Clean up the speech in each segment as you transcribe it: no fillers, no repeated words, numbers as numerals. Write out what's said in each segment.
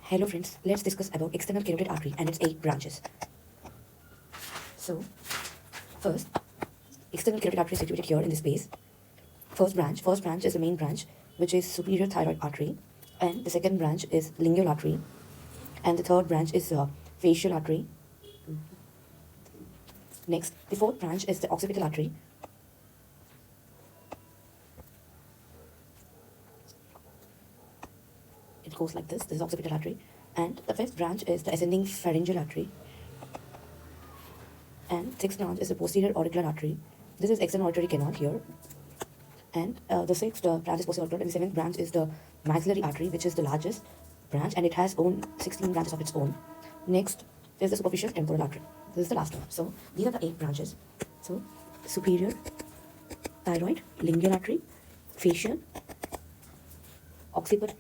Hello friends, let's discuss about external carotid artery and its 8 branches. So, first, external carotid artery is situated here in this space. First branch is the main branch, which is superior thyroid artery, and the second branch is lingual artery, and the third branch is facial artery. Next, the fourth branch is the occipital artery. It goes like this is occipital artery, and the fifth branch is the ascending pharyngeal artery, and sixth branch is the posterior auricular artery. This is external auditory canal here, and the sixth branch is posterior auricular, and the seventh branch is the maxillary artery, which is the largest branch, and it has 16 branches of its own. Next is the superficial temporal artery. This is the last one. So these are the 8 branches. So superior thyroid, lingual artery, facial, occiput,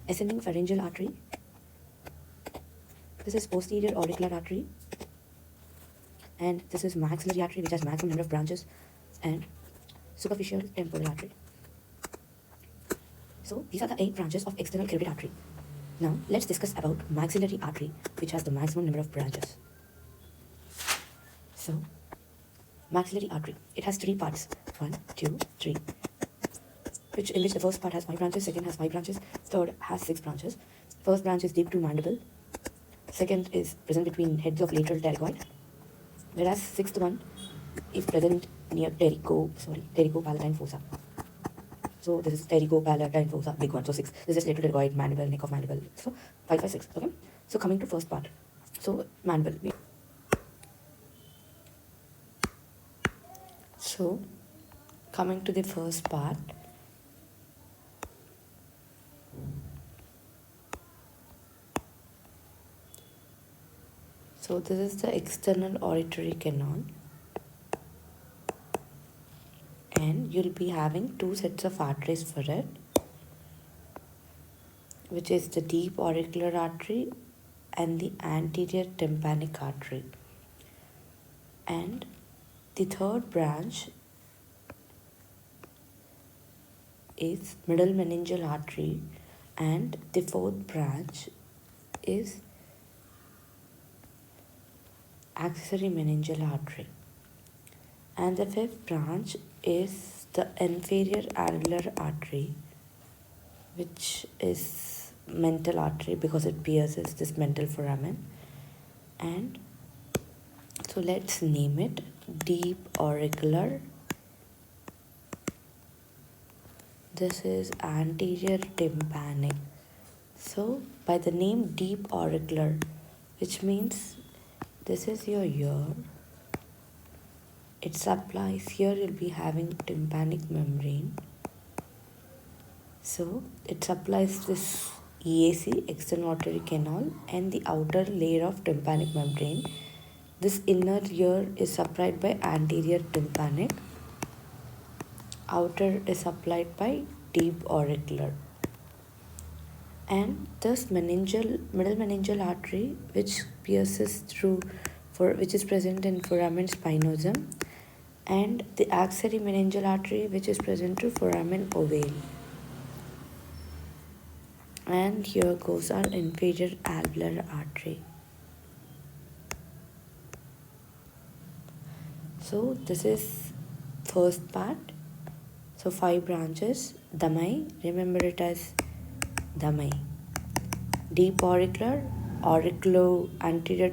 ascending pharyngeal artery. This is posterior auricular artery, and this is maxillary artery, which has maximum number of branches, and superficial temporal artery. So these are the 8 branches of external carotid artery. Now let's discuss about maxillary artery, which has the maximum number of branches. So maxillary artery, it has 3 parts, 1, 2, 3, in which the first part has 5 branches, second has 5 branches, third has 6 branches. First branch is deep to mandible, second is present between heads of lateral pterygoid, whereas sixth one is present near pterygopalatine fossa. So this is pterygopalatine fossa, big one. So 6. This is lateral pterygoid, mandible, neck of mandible. So 5, 5, 6. Okay. So coming to first part. So mandible. So coming to the first part. So this is the external auditory canal, and you'll be having 2 sets of arteries for it, which is the deep auricular artery and the anterior tympanic artery. And the third branch is middle meningeal artery, and the fourth branch is accessory meningeal artery, and the fifth branch is the inferior alveolar artery, which is mental artery because it pierces this mental foramen. And so let's name it deep auricular. This is anterior tympanic. So by the name deep auricular, which means this is your ear, it supplies, here you'll be having tympanic membrane. So it supplies this EAC, external auditory canal, and the outer layer of tympanic membrane. This inner ear is supplied by anterior tympanic, outer is supplied by deep auricular. And this middle meningeal artery, which pierces through, which is present in foramen spinosum, and the accessory meningeal artery, which is present through foramen ovale. And here goes our inferior alveolar artery. So this is first part. So 5 branches. Damai, remember it as Damai. Deep auricular, anterior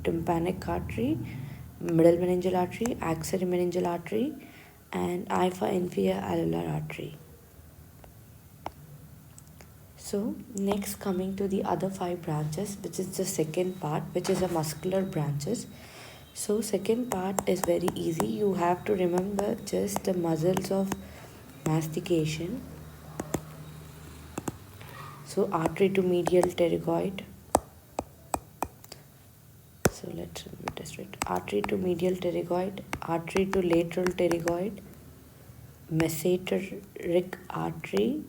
tympanic artery, middle meningeal artery, accessory meningeal artery, and I for inferior alveolar artery. So next, coming to the other 5 branches, which is the second part, which is the muscular branches. So second part is very easy. You have to remember just the muscles of mastication. So artery to medial pterygoid. So let's test it. Artery to medial pterygoid, artery to lateral pterygoid, mesenteric artery,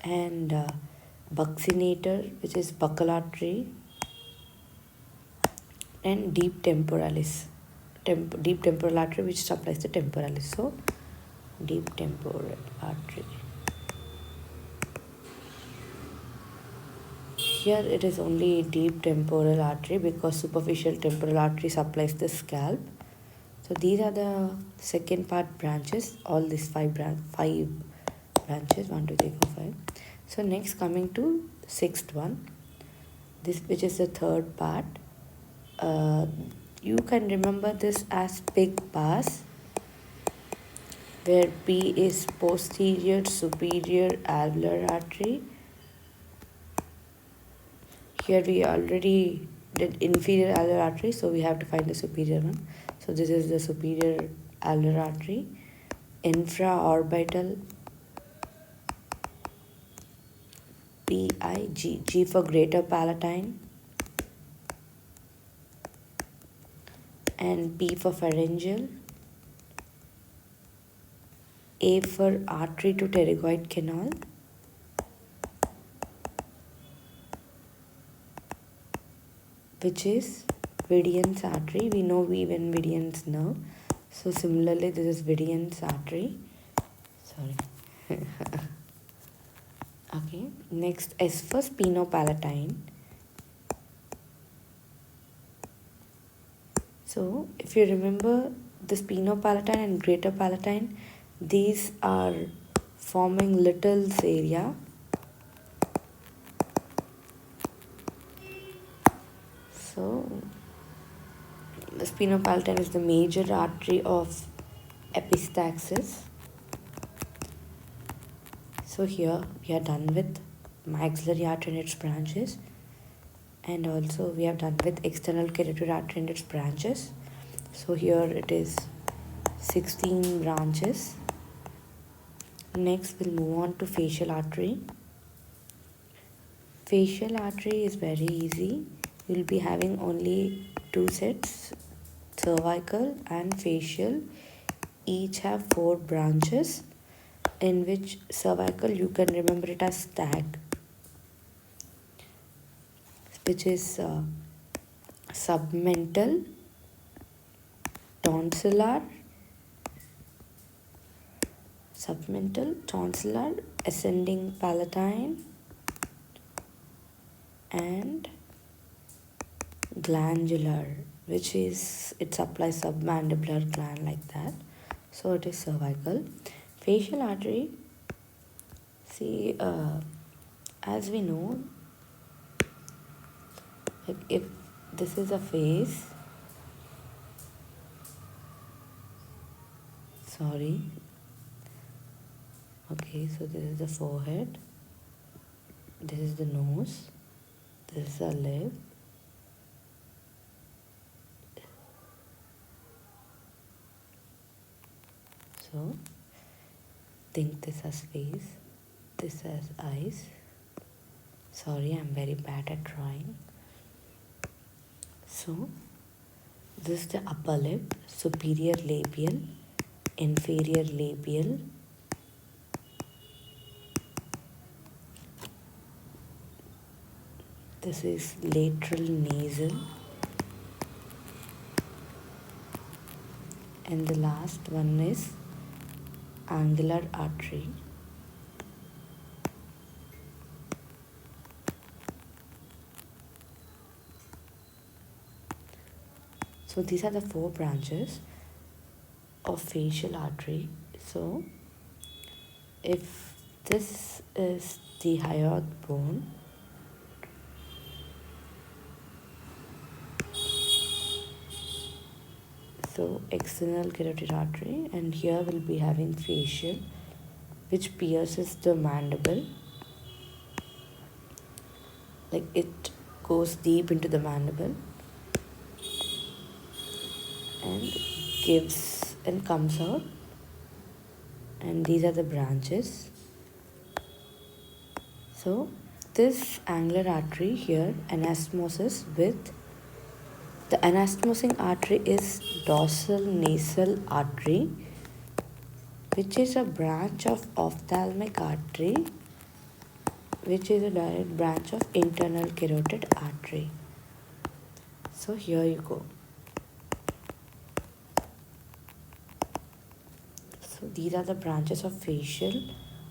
and buccinator, which is buccal artery, and deep temporalis, deep temporal artery, which supplies the temporalis. So deep temporal artery. here it is only deep temporal artery because superficial temporal artery supplies the scalp. So these are the second part branches, all these five branches, 1 2 3 4 5. So next coming to sixth one, this which is the third part. You can remember this as pig pass, where P is posterior superior alveolar artery. Here we already did inferior alveolar artery, so we have to find the superior one. So this is the superior alveolar artery. Infraorbital PIG, G for greater palatine, and P for pharyngeal, A for artery to pterygoid canal, which is Vidian's artery. We know even Vidian's nerve. So similarly, this is Vidian's artery. Sorry. Okay. Next, S for spinopalatine. So if you remember the spinopalatine and greater palatine, these are forming Little's area. So the spinopalatine is the major artery of epistaxis. So here we are done with maxillary artery and its branches, and also we have done with external carotid artery and its branches. So here it is 16 branches. Next we'll move on to facial artery. Facial artery is very easy. You'll be having only two sets, cervical and facial. Each have 4 branches, in which cervical you can remember it as stag, which is submental, tonsillar, ascending palatine, and glandular, which is it supplies submandibular gland like that. So it is cervical. Facial artery, see, as we know, like if this is a face, sorry, okay, so this is the forehead, this is the nose, this is the lip, so think this as face, this as eyes. Sorry, I'm very bad at drawing. So this is the upper lip, superior labial, inferior labial, this is lateral nasal, and the last one is angular artery. So these are the 4 branches of facial artery. So if this is the hyoid bone, so external carotid artery, and here we'll be having facial, which pierces the mandible, like it goes deep into the mandible and gives and comes out, and these are the branches. So this angular artery here anastomosis with the anastomosing artery is dorsal nasal artery, which is a branch of ophthalmic artery, which is a direct branch of internal carotid artery. So here you go. So these are the branches of facial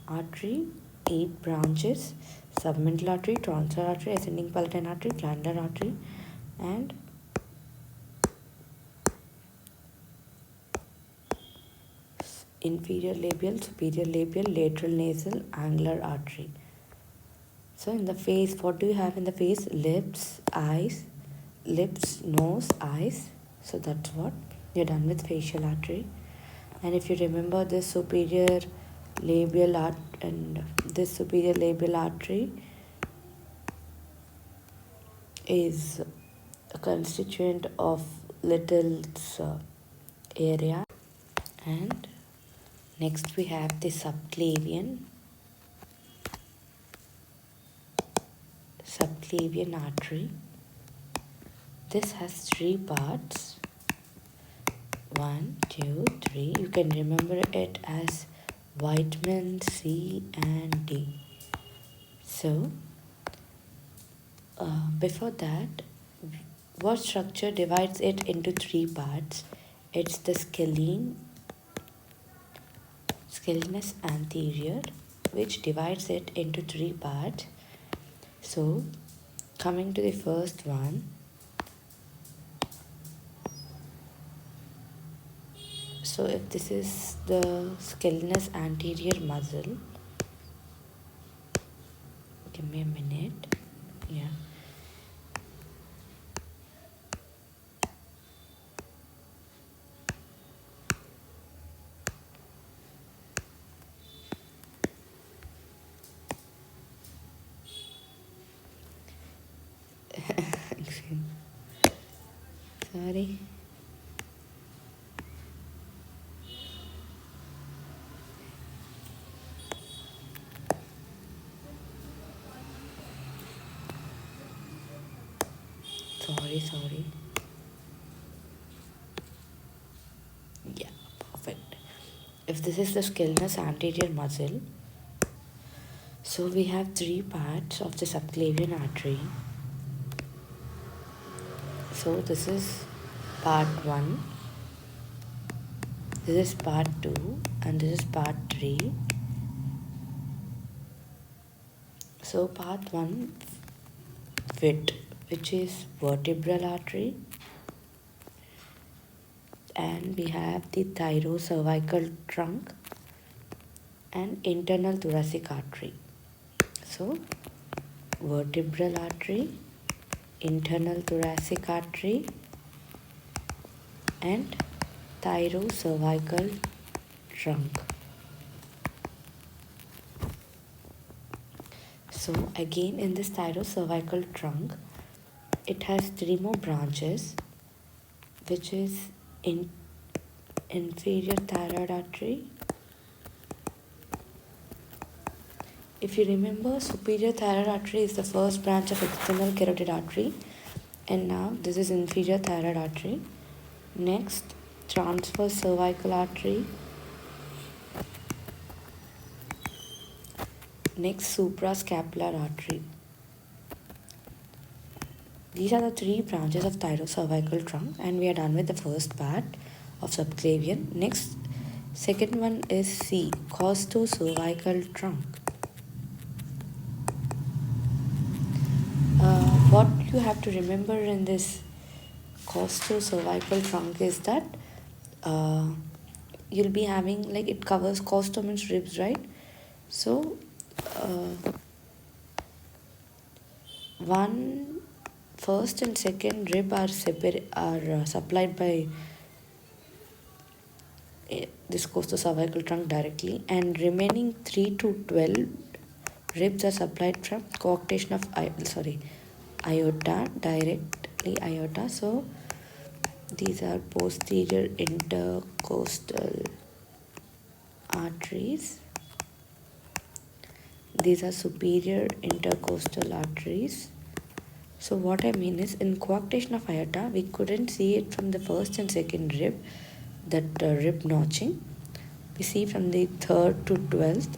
artery, 8 branches. submental artery, transverse artery, ascending palatine artery, glandular artery, and inferior labial, superior labial, lateral nasal, angular artery. So in the face, what do you have in the face? Lips, eyes, lips, nose, eyes. So that's what you're done with facial artery. And if you remember this superior labial artery is a constituent of Little's area. And next we have the subclavian artery. This has three parts. 1, 2, 3. You can remember it as vitamin C and D. So before that, what structure divides it into three parts? It's the scalenus anterior, which divides it into three parts. So coming to the first one, so if this is the scalenus anterior muscle, give me a minute. Yeah. Sorry. Sorry. Yeah, perfect. If this is the scalenus anterior muscle, so we have three parts of the subclavian artery. So this is part 1, this is part 2, and this is part 3. So part 1 which is vertebral artery, and we have the thyrocervical trunk and internal thoracic artery. So vertebral artery, internal thoracic artery, and thyrocervical trunk. So again, in this thyrocervical trunk, it has three more branches, which is inferior thyroid artery. If you remember, superior thyroid artery is the first branch of external carotid artery, and now this is inferior thyroid artery. Next, transverse cervical artery. Next, suprascapular artery. These are the three branches of thyrocervical trunk, and we are done with the first part of subclavian. Next, second one is C, costocervical trunk. What you have to remember in this costocervical trunk is that you'll be having, like, it covers costo means ribs, right? So first and second rib are supplied by this costocervical trunk directly, and remaining 3 to 12 ribs are supplied from coarctation of aorta, directly aorta. So these are posterior intercostal arteries. These are superior intercostal arteries. So what I mean is, in coarctation of aorta, we couldn't see it from the first and second rib, that rib notching. We see from the 3rd to 12th.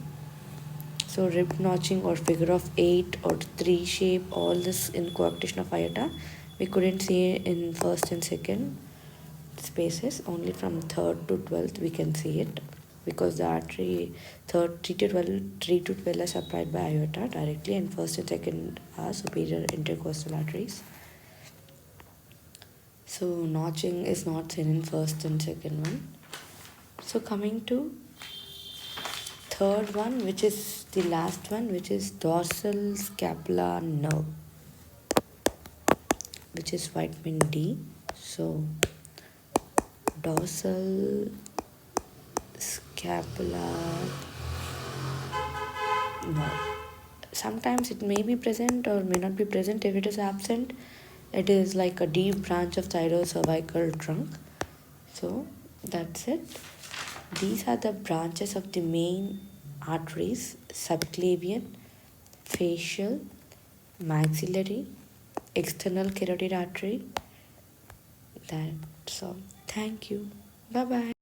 So rib notching or figure of 8 or 3 shape, all this in coarctation of aorta, we couldn't see in first and second spaces. Only from 3rd to 12th we can see it because the artery 3 to 12 are supplied by aorta directly, and first and second are superior intercostal arteries. So notching is not seen in first and second one. So coming to third one, which is the last one, which is dorsal scapular nerve, which is vitamin D. So dorsal scapular nerve. Sometimes it may be present or may not be present. If it is absent, it is like a deep branch of thyrocervical trunk. So that's it. These are the branches of the main arteries: subclavian, facial, maxillary, external carotid artery. That's all. Thank you. Bye bye.